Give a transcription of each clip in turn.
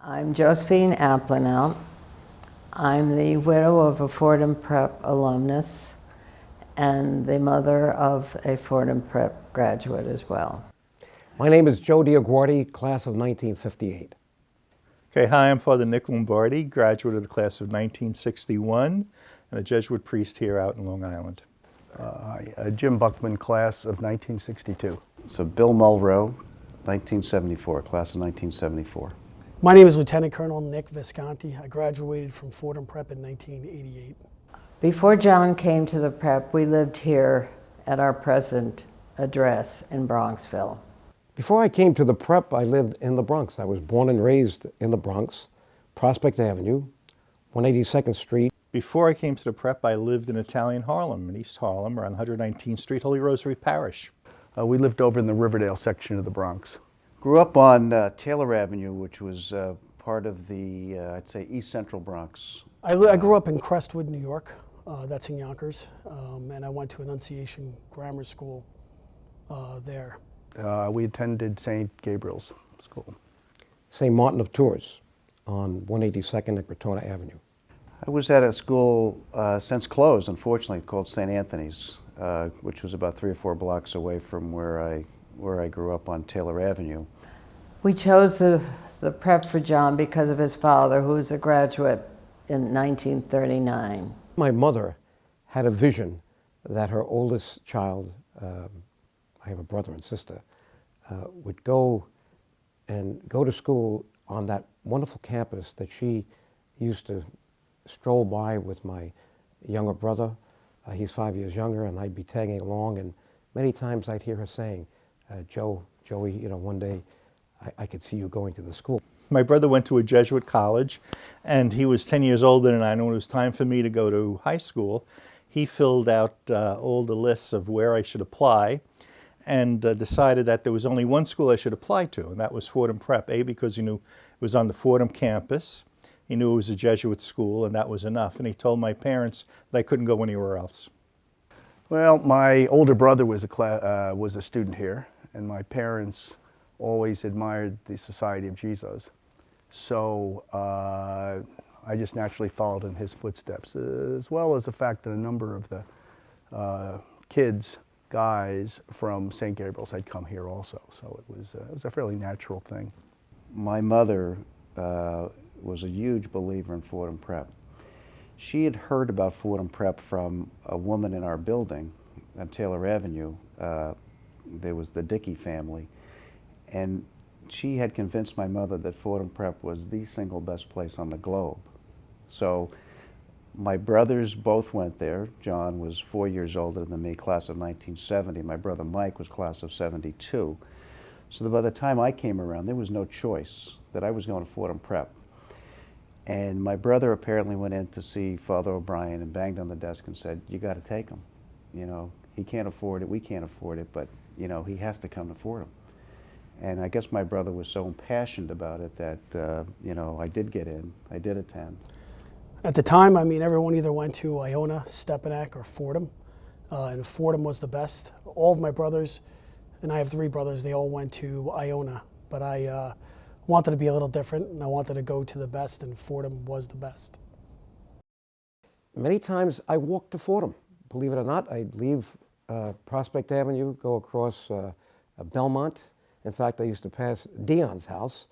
I'm Josephine Aplenel. I'm the widow of a Fordham Prep alumnus and the mother of a Fordham Prep graduate as well. My name is Joe Diaguardi, class of 1958. Okay, hi, I'm Father Nick Lombardi, graduate of the class of 1961 and a Jesuit priest here out in Long Island. Jim Buckman, class of 1962. So Bill Mulrow, 1974, class of 1974. My name is Lieutenant Colonel Nick Visconti. I graduated from Fordham Prep in 1988. Before John came to the prep, we lived here at our present address in Bronxville. Before I came to the prep, I lived in the Bronx. I was born and raised in the Bronx, Prospect Avenue, 182nd Street. Before I came to the prep, I lived in Italian Harlem, in East Harlem, around 119th Street, Holy Rosary Parish. We lived over in the Riverdale section of the Bronx. Grew up on Taylor Avenue, which was part of the, I'd say, East Central Bronx. I grew up in Crestwood, New York. That's in Yonkers. And I went to Annunciation Grammar School there. We attended St. Gabriel's School. St. Martin of Tours on 182nd and Crotona Avenue. I was at a school since closed, unfortunately, called St. Anthony's, which was about 3 or 4 blocks away from where I grew up on Taylor Avenue. We chose the prep for John because of his father, who was a graduate in 1939. My mother had a vision that her oldest child, I have a brother and sister, would go to school on that wonderful campus that she used to stroll by with my younger brother. He's 5 years younger, and I'd be tagging along, and many times I'd hear her saying, Joey, you know, one day I could see you going to the school. My brother went to a Jesuit college, and he was 10 years older than I. And when it was time for me to go to high school, he filled out all the lists of where I should apply, and decided that there was only one school I should apply to, and that was Fordham Prep. A, because he knew it was on the Fordham campus. He knew it was a Jesuit school, and that was enough. And he told my parents that I couldn't go anywhere else. Well, my older brother was a student here, and my parents always admired the Society of Jesus. So I just naturally followed in his footsteps, as well as the fact that a number of the guys from St. Gabriel's had come here also. So it was a fairly natural thing. My mother was a huge believer in Fordham Prep. She had heard about Fordham Prep from a woman in our building on Taylor Avenue. There was the Dickey family, and she had convinced my mother that Fordham Prep was the single best place on the globe. So my brothers both went there. John was 4 years older than me, class of 1970. My brother Mike was class of 72. So that by the time I came around, there was no choice that I was going to Fordham Prep. And my brother apparently went in to see Father O'Brien and banged on the desk and said, "You got to take him. You know, he can't afford it, we can't afford it, but you know, he has to come to Fordham." And I guess my brother was so impassioned about it that, you know, I did get in, I did attend. At the time, I mean, everyone either went to Iona, Stepanak, or Fordham, and Fordham was the best. All of my brothers, and I have 3 brothers, they all went to Iona, but I wanted to be a little different, and I wanted to go to the best, and Fordham was the best. Many times I walked to Fordham. Believe it or not, I'd leave Prospect Avenue, go across Belmont. In fact, I used to pass Dion's house,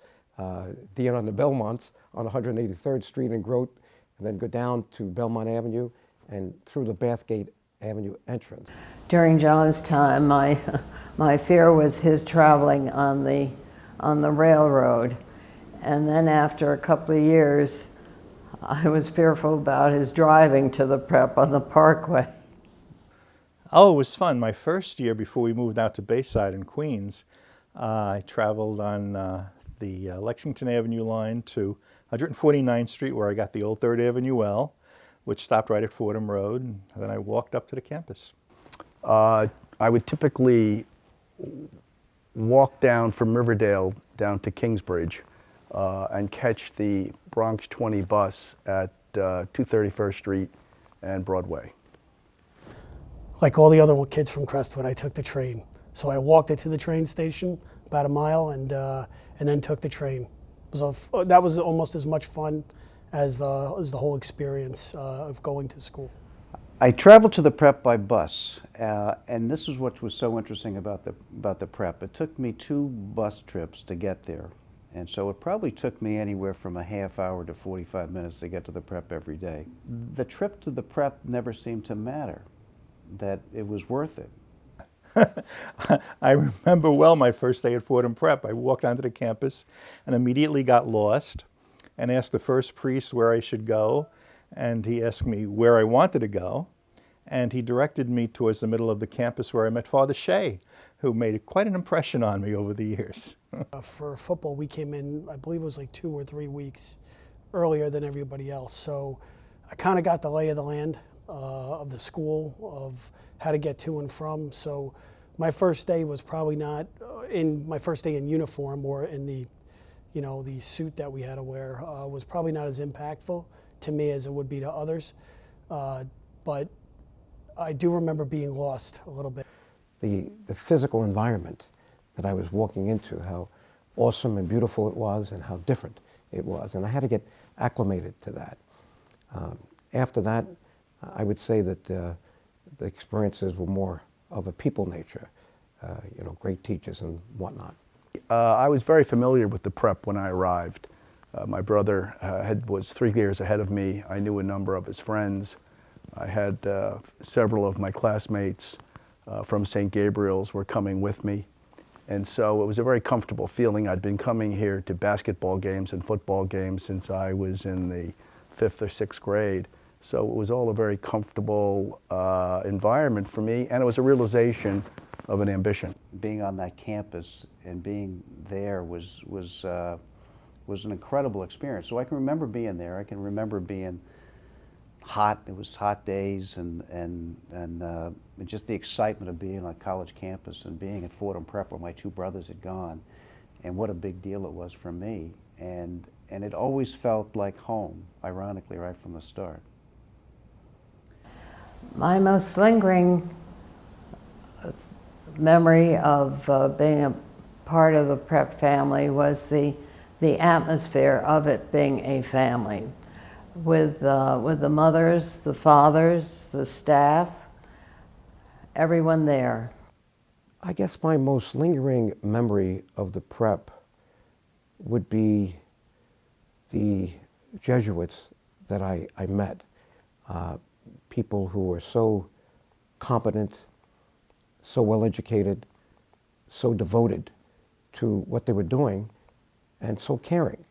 Dion and the Belmonts, on 183rd Street in Grote, and then go down to Belmont Avenue and through the Bathgate Avenue entrance. During John's time, my fear was his traveling on the railroad. And then after a couple of years, I was fearful about his driving to the prep on the Parkway. Oh, it was fun. My first year before we moved out to Bayside in Queens, I traveled on the Lexington Avenue line to 149th Street, where I got the old 3rd Avenue L, which stopped right at Fordham Road, and then I walked up to the campus. I would typically walk down from Riverdale down to Kingsbridge and catch the Bronx 20 bus at 231st Street and Broadway. Like all the other kids from Crestwood, I took the train. So I walked it to the train station, about a mile, and then took the train. It that was almost as much fun as the whole experience of going to school. I traveled to the prep by bus, and this is what was so interesting about the prep. It took me 2 bus trips to get there, and so it probably took me anywhere from a half hour to 45 minutes to get to the prep every day. The trip to the prep never seemed to matter, that it was worth it. I remember well my first day at Fordham Prep. I walked onto the campus and immediately got lost and asked the first priest where I should go, and he asked me where I wanted to go, and he directed me towards the middle of the campus where I met Father Shea, who made quite an impression on me over the years. For football, we came in, I believe it was like 2 or 3 weeks earlier than everybody else, so I kind of got the lay of the land of the school, of how to get to and from. So my first day was probably not my first day in uniform or in the, the suit that we had to wear was probably not as impactful to me as it would be to others. But I do remember being lost a little bit. The physical environment that I was walking into, how awesome and beautiful it was and how different it was. And I had to get acclimated to that. After that, I would say that the experiences were more of a people nature, great teachers and whatnot. I was very familiar with the prep when I arrived. My brother was 3 years ahead of me. I knew a number of his friends. I had several of my classmates from St. Gabriel's were coming with me. And so it was a very comfortable feeling. I'd been coming here to basketball games and football games since I was in the 5th or 6th grade. So it was all a very comfortable environment for me, and it was a realization of an ambition. Being on that campus and being there was an incredible experience. So I can remember being there. I can remember being hot. It was hot days, and just the excitement of being on a college campus and being at Fordham Prep where my 2 brothers had gone, and what a big deal it was for me. And it always felt like home, ironically, right from the start. My most lingering memory of being a part of the prep family was the atmosphere of it being a family, with the mothers, the fathers, the staff, everyone there. I guess my most lingering memory of the prep would be the Jesuits that I met. People who were so competent, so well educated, so devoted to what they were doing, and so caring.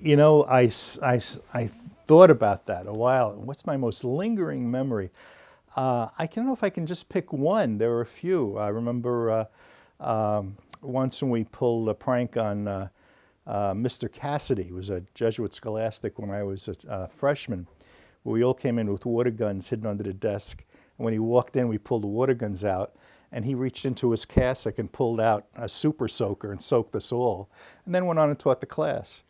I thought about that a while. What's my most lingering memory? I don't know if I can just pick one. There were a few. I remember once when we pulled a prank on Mr. Cassidy, who was a Jesuit scholastic when I was a freshman. We all came in with water guns hidden under the desk. And when he walked in, we pulled the water guns out, and he reached into his cassock and pulled out a super soaker and soaked us all, and then went on and taught the class.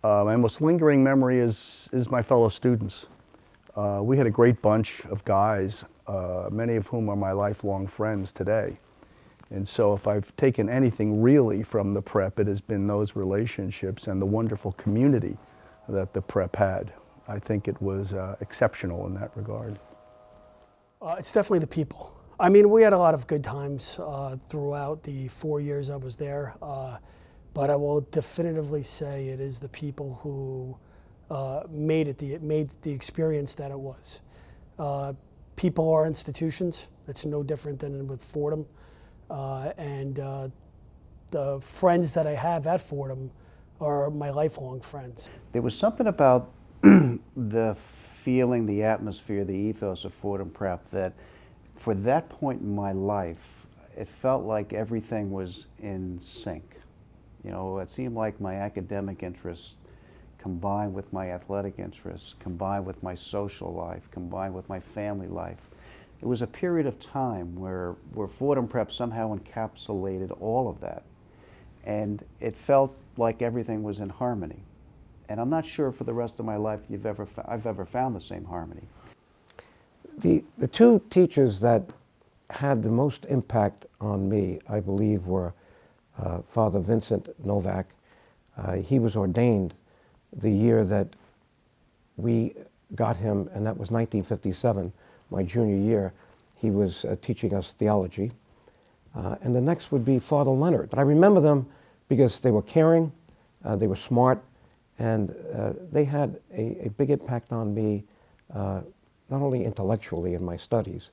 My most lingering memory is my fellow students. We had a great bunch of guys, many of whom are my lifelong friends today. And so if I've taken anything really from the prep, it has been those relationships and the wonderful community that the prep had. I think it was exceptional in that regard. It's definitely the people. I mean, we had a lot of good times throughout the 4 years I was there, but I will definitively say it is the people who made the experience that it was. People are institutions. It's no different than with Fordham, and the friends that I have at Fordham are my lifelong friends. There was something about the feeling, the atmosphere, the ethos of Fordham Prep that for that point in my life, it felt like everything was in sync. It seemed like my academic interests combined with my athletic interests, combined with my social life, combined with my family life. It was a period of time where Fordham Prep somehow encapsulated all of that. And it felt like everything was in harmony. And I'm not sure for the rest of my life I've ever found the same harmony. The 2 teachers that had the most impact on me, I believe, were Father Vincent Novak, He was ordained the year that we got him, and that was 1957, my junior year. He was teaching us theology. And the next would be Father Leonard. But I remember them because they were caring, they were smart, and they had a big impact on me, not only intellectually in my studies,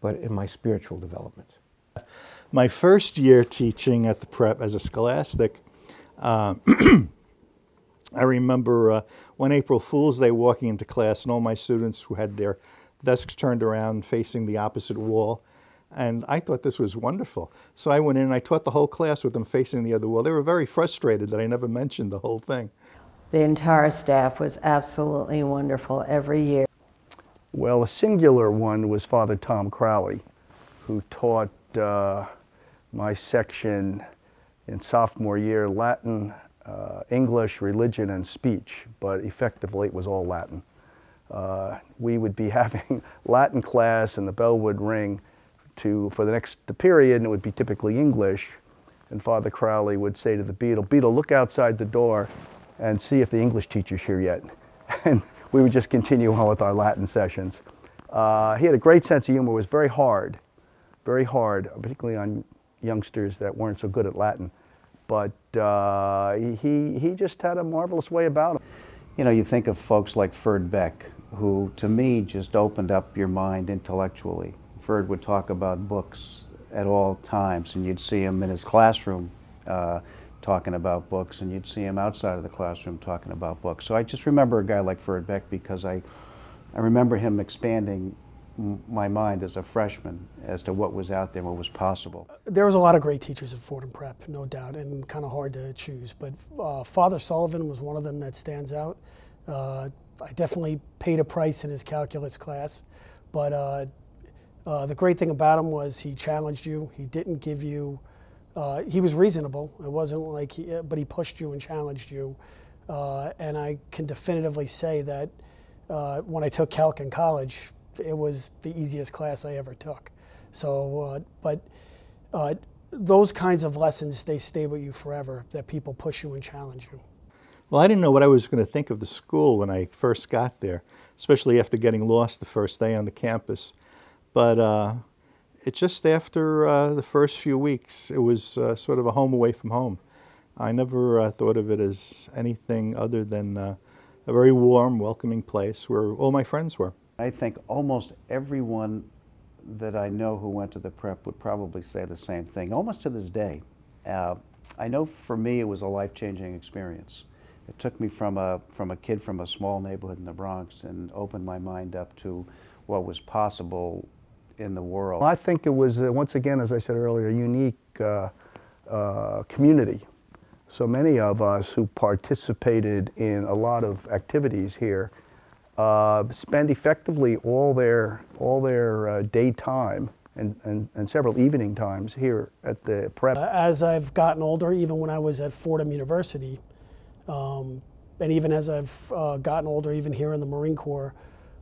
but in my spiritual development. My first year teaching at the prep as a scholastic, I remember one April Fool's Day walking into class and all my students who had their desks turned around facing the opposite wall. And I thought this was wonderful. So I went in and I taught the whole class with them facing the other wall. They were very frustrated that I never mentioned the whole thing. The entire staff was absolutely wonderful every year. Well, a singular one was Father Tom Crowley, who taught my section in sophomore year Latin, English, religion, and speech, but effectively it was all Latin. We would be having Latin class and the bell would ring for the next period, and it would be typically English, and Father Crowley would say to the beadle, "Beadle, look outside the door and see if the English teacher's here yet." And we would just continue on with our Latin sessions. He had a great sense of humor. It was very hard, particularly on youngsters that weren't so good at Latin. But he just had a marvelous way about him. You know, you think of folks like Ferd Beck, who to me just opened up your mind intellectually. Ferd would talk about books at all times, and you'd see him in his classroom talking about books, and you'd see him outside of the classroom talking about books. So I just remember a guy like Ferd Beck because I remember him expanding my mind as a freshman as to what was out there, what was possible. There was a lot of great teachers at Fordham Prep, no doubt, and kind of hard to choose. But Father Sullivan was one of them that stands out. I definitely paid a price in his calculus class, but the great thing about him was he challenged you. He didn't give you, he was reasonable. It wasn't like, but he pushed you and challenged you. And I can definitively say that when I took calc in college, it was the easiest class I ever took. So, but those kinds of lessons, they stay with you forever, that people push you and challenge you. Well, I didn't know what I was going to think of the school when I first got there, especially after getting lost the first day on the campus. But it just after the first few weeks, it was sort of a home away from home. I never thought of it as anything other than a very warm, welcoming place where all my friends were. I think almost everyone that I know who went to the prep would probably say the same thing, almost to this day. I know for me it was a life-changing experience. It took me from a kid from a small neighborhood in the Bronx and opened my mind up to what was possible in the world. I think it was, once again, as I said earlier, a unique community. So many of us who participated in a lot of activities here spend effectively all their daytime and several evening times here at the prep. As I've gotten older, even when I was at Fordham University, and even as I've gotten older, even here in the Marine Corps,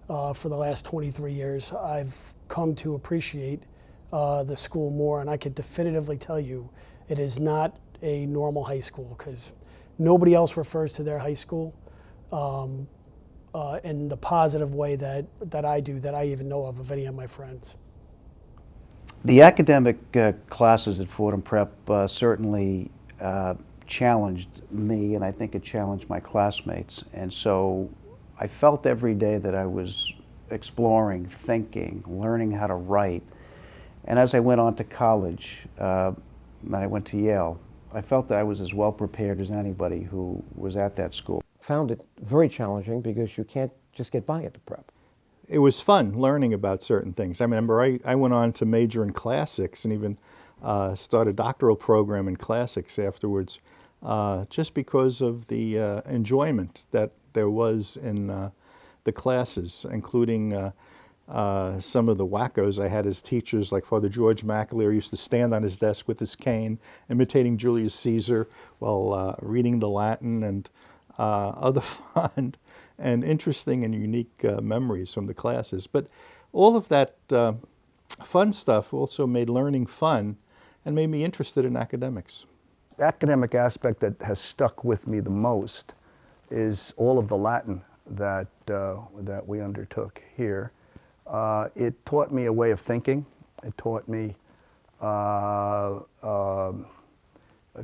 for the last 23 years, I've come to appreciate the school more, and I could definitively tell you it is not a normal high school, because nobody else refers to their high school in the positive way that I do, that I even know of any of my friends. The academic classes at Fordham Prep certainly challenged me, and I think it challenged my classmates. And so I felt every day that I was exploring, thinking, learning how to write. And as I went on to college, and I went to Yale, I felt that I was as well prepared as anybody who was at that school. Found it very challenging because you can't just get by at the prep. It was fun learning about certain things. I remember I went on to major in classics and even start a doctoral program in classics afterwards, just because of the enjoyment that there was in the classes, including some of the wackos I had as teachers, like Father George McAleer used to stand on his desk with his cane, imitating Julius Caesar while reading the Latin, and other fun and interesting and unique memories from the classes. But all of that fun stuff also made learning fun and made me interested in academics. academic aspect that has stuck with me the most is all of the Latin that, that we undertook here. It taught me a way of thinking. It taught me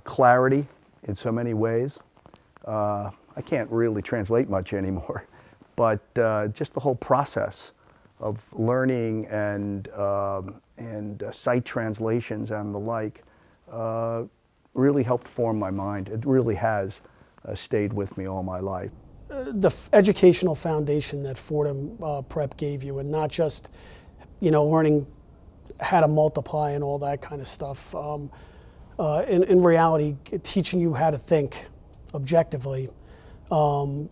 clarity in so many ways. I can't really translate much anymore, but just the whole process of learning and site translations and the like really helped form my mind. It really has stayed with me all my life. The educational foundation that Fordham Prep gave you, and not just, learning how to multiply and all that kind of stuff. In reality, teaching you how to think objectively, not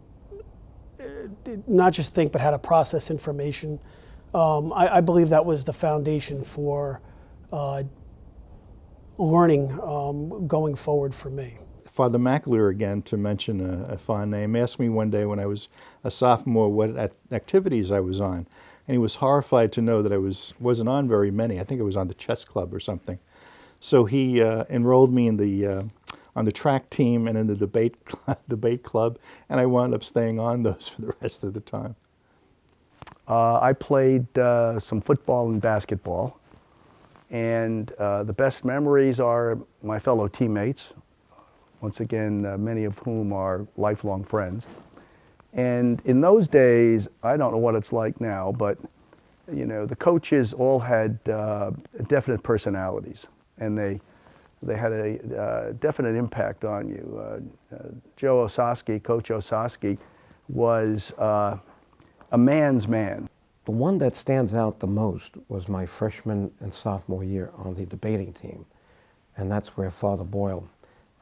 just think, but how to process information. I believe that was the foundation for learning going forward for me. Father McAleer, again, to mention a fond name, asked me one day when I was a sophomore what activities I was on. And he was horrified to know that I wasn't on very many. I think I was on the chess club or something. So he enrolled me in on the track team and in the debate club, and I wound up staying on those for the rest of the time. I played some football and basketball, and the best memories are my fellow teammates, once again, many of whom are lifelong friends. And in those days, I don't know what it's like now, but the coaches all had definite personalities, and they had a definite impact on you. Joe Ososky, Coach Ososky, was a man's man. The one that stands out the most was my freshman and sophomore year on the debating team, and that's where Father Boyle,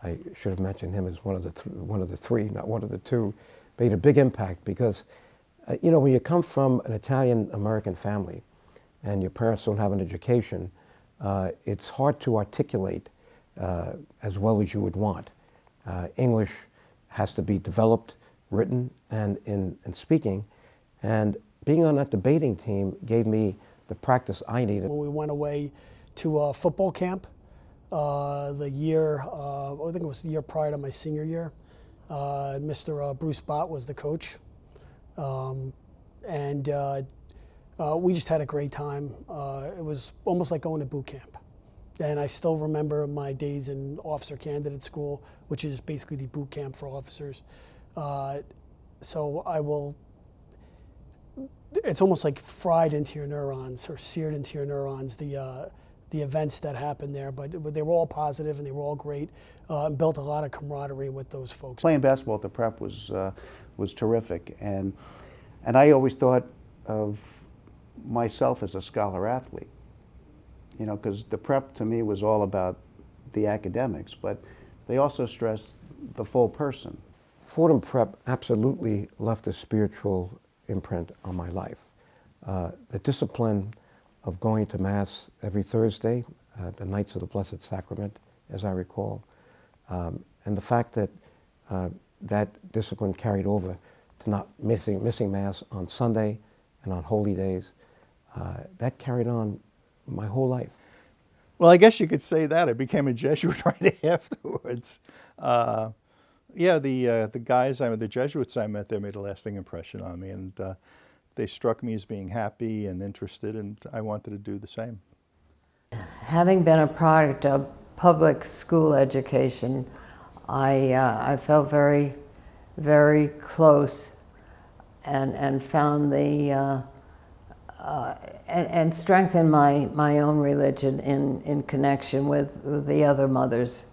I should have mentioned him as one of the three, not one of the two, made a big impact because, when you come from an Italian-American family and your parents don't have an education, it's hard to articulate as well as you would want. English has to be developed, written, and in speaking, and being on that debating team gave me the practice I needed. When we went away to football camp, the year, I think it was the year prior to my senior year, Mr. Bruce Bott was the coach, and we just had a great time. It was almost like going to boot camp. And I still remember my days in officer candidate school, which is basically the boot camp for officers. So it's almost like fried into your neurons or seared into your neurons, the events that happened there, but they were all positive and they were all great, and built a lot of camaraderie with those folks. Playing basketball at the Prep was terrific, and I always thought of myself as a scholar athlete, because the Prep to me was all about the academics, but they also stressed the full person. Fordham Prep absolutely left a spiritual imprint on my life. The discipline of going to Mass every Thursday, the nights of the Blessed Sacrament, as I recall, and the fact that that discipline carried over to not missing Mass on Sunday and on holy days, that carried on my whole life. Well, I guess you could say that. I became a Jesuit right afterwards. Yeah, the guys, the Jesuits I met there made a lasting impression on me, and they struck me as being happy and interested, and I wanted to do the same. Having been a product of public school education, I felt very, very close and found and strengthened my own religion in connection with the other mothers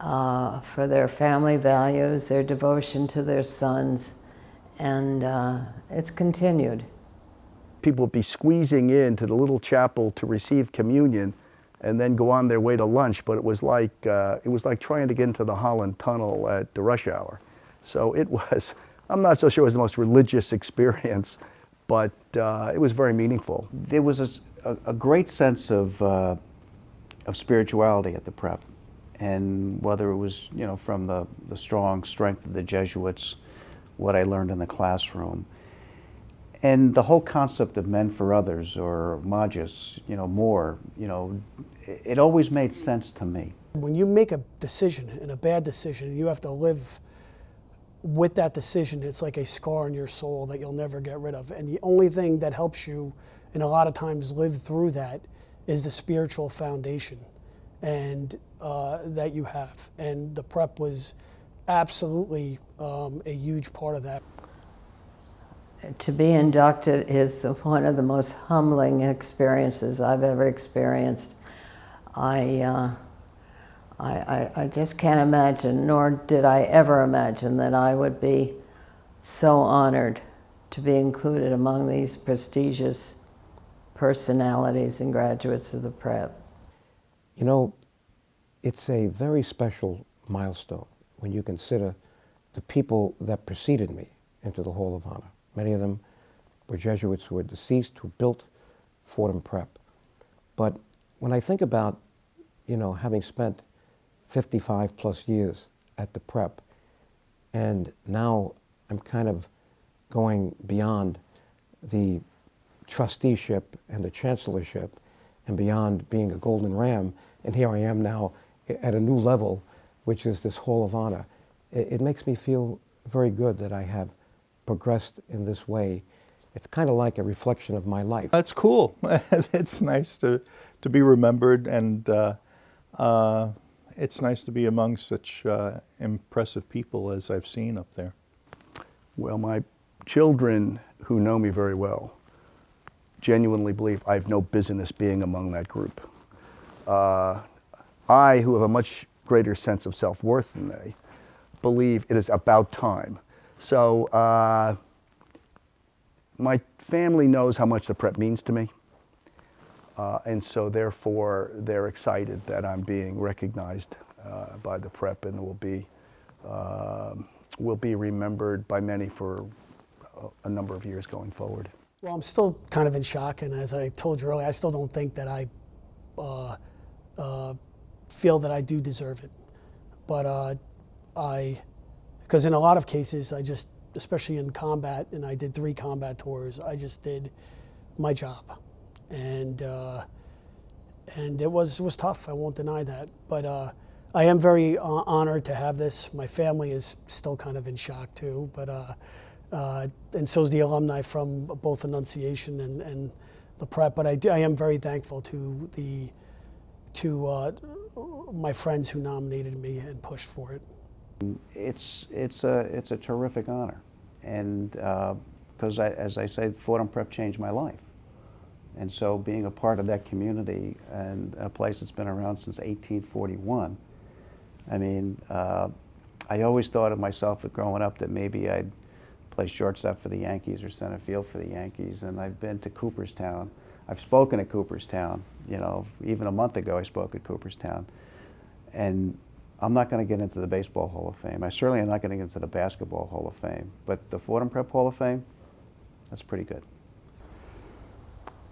for their family values, their devotion to their sons, and it's continued. People would be squeezing into the little chapel to receive communion and then go on their way to lunch, but it was like trying to get into the Holland Tunnel at the rush hour. So it was, I'm not so sure it was the most religious experience, but it was very meaningful. There was a great sense of spirituality at the Prep, and whether it was from the strong strength of the Jesuits, what I learned in the classroom, and the whole concept of men for others, or magis, more, it always made sense to me. When you make a decision, and a bad decision, you have to live with that decision. It's like a scar in your soul that you'll never get rid of. And the only thing that helps you, and a lot of times live through that, is the spiritual foundation and that you have. And the prep was absolutely a huge part of that. To be inducted is one of the most humbling experiences I've ever experienced. I just can't imagine, nor did I ever imagine, that I would be so honored to be included among these prestigious personalities and graduates of the prep. You know, it's a very special milestone when you consider the people that preceded me into the Hall of Honor. Many of them were Jesuits who were deceased, who built Fordham Prep. But when I think about, you know, having spent 55 plus years at the prep, and now I'm kind of going beyond the trusteeship and the chancellorship and beyond being a golden ram, and here I am now at a new level, which is this Hall of Honor. It makes me feel very good that I have progressed in this way. It's kind of like a reflection of my life. That's cool. It's nice to be remembered, and it's nice to be among such impressive people as I've seen up there. Well, my children, who know me very well, genuinely believe I have no business being among that group. I, who have a much greater sense of self-worth than they, believe it is about time. So my family knows how much the prep means to me, and so therefore they're excited that I'm being recognized by the prep, and will be remembered by many for a number of years going forward. Well, I'm still kind of in shock, and as I told you earlier, I still don't think that I feel that I do deserve it. But because in a lot of cases, especially in combat, and I did 3 combat tours, I just did my job. And it was tough, I won't deny that. But I am very honored to have this. My family is still kind of in shock too, but and so is the alumni from both Annunciation and the prep. But I am very thankful to my friends who nominated me and pushed for it. It's a terrific honor, and because as I say, Fordham Prep changed my life, and so being a part of that community and a place that's been around since 1841, I mean, I always thought of myself growing up that maybe I'd play shortstop for the Yankees or center field for the Yankees, and I've been to Cooperstown. I've spoken at Cooperstown. You know, even a month ago I spoke at Cooperstown, and I'm not going to get into the Baseball Hall of Fame. I certainly am not getting into the Basketball Hall of Fame. But the Fordham Prep Hall of Fame, that's pretty good.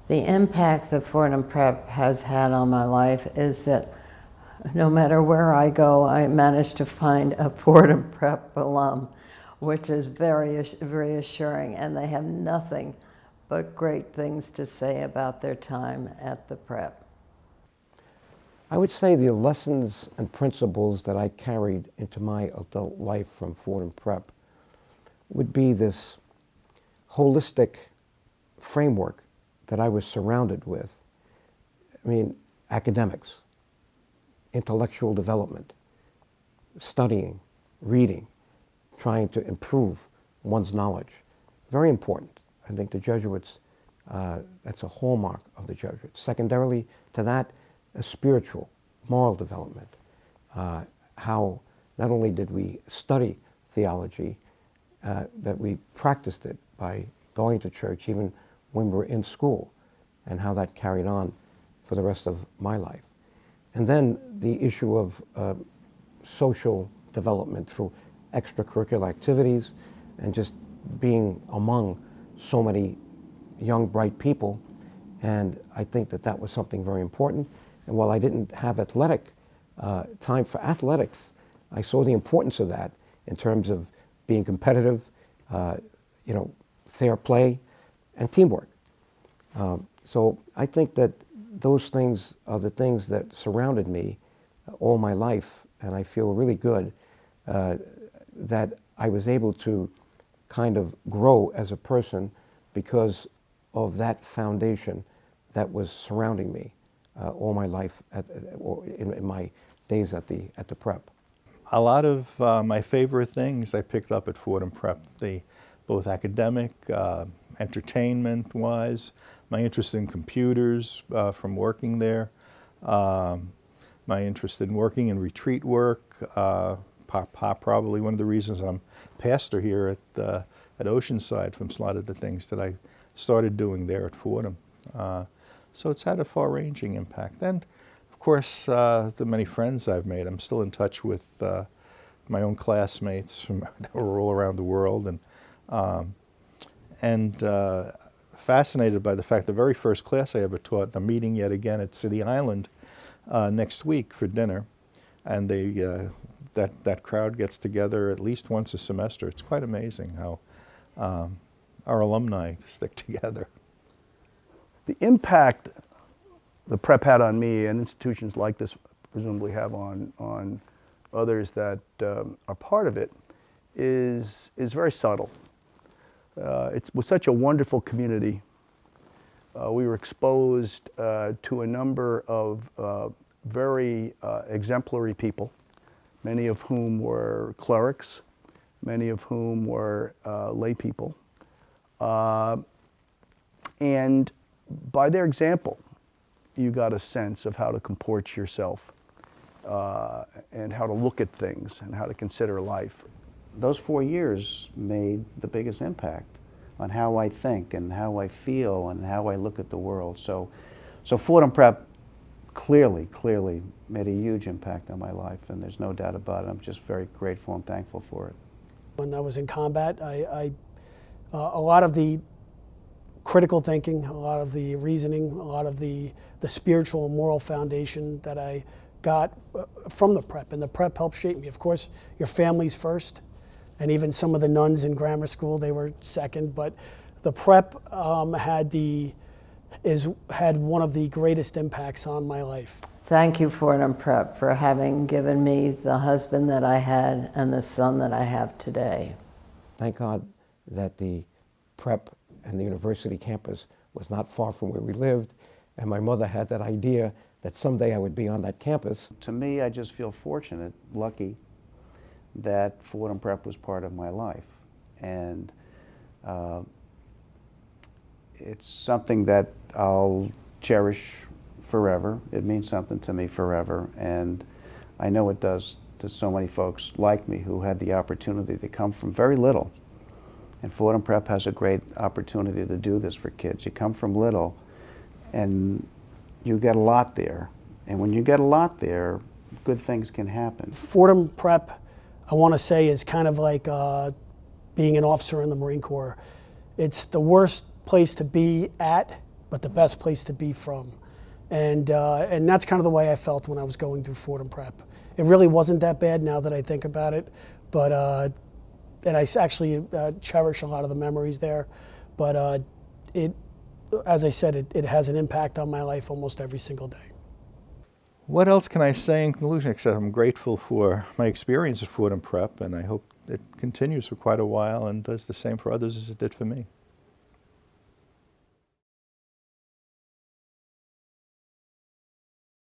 The impact that Fordham Prep has had on my life is that no matter where I go, I manage to find a Fordham Prep alum, which is very, very assuring, and they have nothing but great things to say about their time at the prep. I would say the lessons and principles that I carried into my adult life from Fordham Prep would be this holistic framework that I was surrounded with. I mean, academics, intellectual development, studying, reading, trying to improve one's knowledge. Very important. I think the Jesuits, that's a hallmark of the Jesuits. Secondarily to that, a spiritual, moral development. How not only did we study theology, that we practiced it by going to church even when we were in school, and how that carried on for the rest of my life. And then the issue of social development through extracurricular activities and just being among so many young, bright people. And I think that that was something very important. And while I didn't have time for athletics, I saw the importance of that in terms of being competitive, fair play, and teamwork. So I think that those things are the things that surrounded me all my life, and I feel really good that I was able to kind of grow as a person because of that foundation that was surrounding me all my life in my days at the prep. A lot of my favorite things I picked up at Fordham Prep, both academic, entertainment-wise, my interest in computers from working there, my interest in working in retreat work, probably one of the reasons I'm pastor here at Oceanside from a lot of the things that I started doing there at Fordham. So it's had a far-ranging impact. And of course, the many friends I've made. I'm still in touch with my own classmates that were all around the world, and fascinated by the fact the very first class I ever taught, I'm meeting yet again at City Island next week for dinner, and that crowd gets together at least once a semester. It's quite amazing how our alumni stick together. The impact the prep had on me, and institutions like this presumably have on others that are part of it, is very subtle. It was such a wonderful community. We were exposed to a number of very exemplary people, many of whom were clerics, many of whom were lay people. And by their example, you got a sense of how to comport yourself and how to look at things and how to consider life. Those 4 years made the biggest impact on how I think and how I feel and how I look at the world. So Fordham Prep clearly made a huge impact on my life, and there's no doubt about it. I'm just very grateful and thankful for it. When I was in combat, a lot of the critical thinking, a lot of the reasoning, a lot of the spiritual and moral foundation that I got from the prep, and the prep helped shape me. Of course, your family's first, and even some of the nuns in grammar school, they were second, but the prep had one of the greatest impacts on my life. Thank you, Fordham Prep, for having given me the husband that I had and the son that I have today. Thank God that the prep and the university campus was not far from where we lived, and my mother had that idea that someday I would be on that campus. To me, I just feel fortunate, lucky, that Fordham Prep was part of my life. And it's something that I'll cherish forever. It means something to me forever. And I know it does to so many folks like me who had the opportunity to come from very little. And Fordham Prep has a great opportunity to do this for kids. You come from little and you get a lot there. And when you get a lot there, good things can happen. Fordham Prep, I want to say, is kind of like being an officer in the Marine Corps. It's the worst place to be at, but the best place to be from. And that's kind of the way I felt when I was going through Fordham Prep. It really wasn't that bad now that I think about it, but and I actually cherish a lot of the memories there. But as I said, it has an impact on my life almost every single day. What else can I say in conclusion, except I'm grateful for my experience at Fordham Prep, and I hope it continues for quite a while and does the same for others as it did for me.